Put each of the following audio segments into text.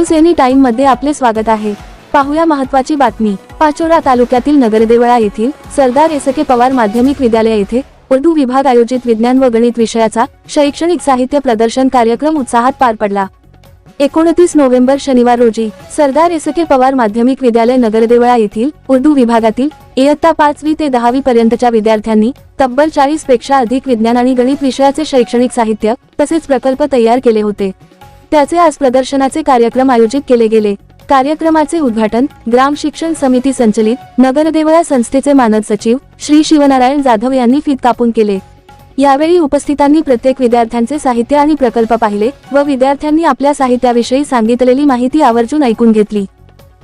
News any time मध्ये आपले स्वागत आहे। पाहूया महत्त्वाची बातमी। पाचोरा तालुक्यातील नगरदेवळा येथील सरदार एसके पवार माध्यमिक विद्यालय येथे उर्दू विभाग आयोजित विज्ञान व गणित विषयाचा शैक्षणिक साहित्य प्रदर्शन कार्यक्रम उत्साहात पार पडला। 29 नोव्हेंबर शनिवार रोजी सरदार एसके पवार माध्यमिक विद्यालय नगरदेवळा येथील उर्दू विभागातील इयत्ता 5वी ते 10वी पर्यंतच्या विद्यार्थ्यांनी तब्बल 40 पेक्षा अधिक विज्ञान आणि गणित विषयाचे शैक्षणिक साहित्य तसेच प्रकल्प तयार केले होते। त्याचे आज प्रदर्शनाचे कार्यक्रम आयोजित केले गेले। कार्यक्रमाचे उद्घाटन ग्राम शिक्षण समिती संचलित नगरदेवळा संस्थेचे मानद सचिव श्री शिवनारायण जाधव यांनी फीत कापून केले। यावेळी उपस्थितांनी प्रत्येक विद्यार्थ्यांचे साहित्य आणि प्रकल्प पाहिले व विद्यार्थ्यांनी आपल्या साहित्याविषयी सांगितलेली माहिती आवर्जून ऐकून घेतली।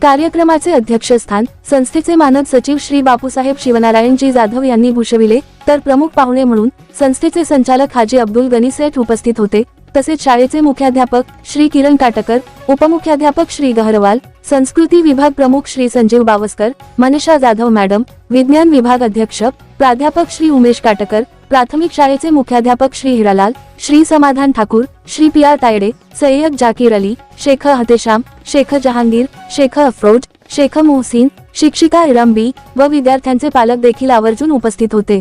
कार्यक्रमाचे अध्यक्षस्थान संस्थेचे मानद सचिव श्री बापूसाहेब शिवनारायणजी जाधव यांनी भूषविले, तर प्रमुख पाहुणे म्हणून संस्थेचे संचालक हाजी अब्दुल गनी सेठ उपस्थित होते। तसेच शाळेचे मुख्याध्यापक श्री किरण काटकर, उपमुख्याध्यापक श्री गहरवाल, संस्कृती विभाग प्रमुख श्री संजीव बावस्कर, मनीषा जाधव मॅडम, विज्ञान विभाग अध्यक्ष प्राध्यापक श्री उमेश काटकर, प्राथमिक शाळेचे मुख्याध्यापक श्री हिरालाल, श्री समाधान ठाकूर, श्री PR तायडे, सय्यद जाकीर अली, शेख हतेशाम, शेख जहांगीर, शेख अफरोज, शेख मोहसिन, शिक्षिका इरम व विद्यार्थ्यांचे पालक देखील आवर्जून उपस्थित होते।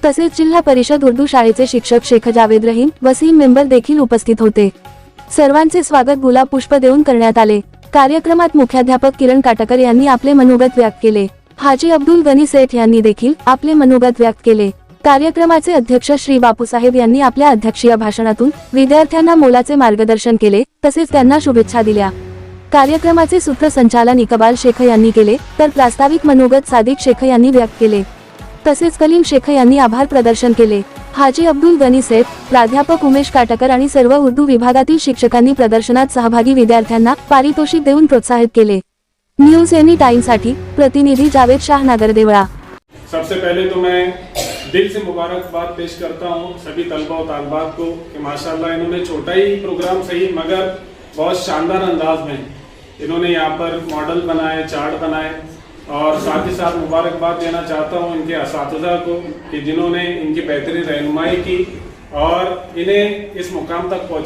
तसेच जिल्हा परिषद उर्दू शाळेचे शिक्षक शेख जावेद रहीम वसीम मेंबर देखील उपस्थित होते। सर्वांचे स्वागत गुलाब पुष्प देऊन करण्यात आले। कार्यक्रमात मुख्याध्यापक किरण काटकर यांनी आपले मनोगत व्यक्त केले। हाजी अब्दुल गनी सेठ यांनी देखील आपले मनोगत व्यक्त केले। कार्यक्रमाचे अध्यक्ष श्री बापूसाहेब यांनी आपल्या अध्यक्षीय भाषणातून विद्यार्थ्यांना मोलाचे मार्गदर्शन केले, तसेच त्यांना शुभेच्छा दिल्या। कार्यक्रमाचे सूत्रसंचालन इकबाल शेख यांनी केले, तर प्रास्ताविक मनोगत सादिक शेख यांनी व्यक्त केले। तसेच कलीम शेख यांनी आभार प्रदर्शन केले। हाजी अब्दुल गनी सेठ, प्राध्यापक उमेश काटकर आणि सर्व उर्दू विभागातील शिक्षकांनी प्रदर्शनात सहभागी विद्यार्थ्यांना पारितोषिक देऊन प्रोत्साहित केले। न्यूज एनी टाइम साठी प्रतिनिधी जावेद शाह, नगरदेवळा। सबसे पहले तो मैं दिल से मुबारकबाद पेश करता हूँ सभी तलबा और तालबात को कि माशाल्लाह इन्होंने छोटा ही प्रोग्राम सही मगर बहुत शानदार अंदाज में इन्होंने यहाँ पर मॉडल बनाए, चार्ट बनाए और साथ ही साथ मुबारकबाद देना चाहता हूँ इनके असातिज़ा को कि जिन्होंने इनकी बेहतरीन रहनुमाई की और इन्हें इस मुकाम तक पहुँचा।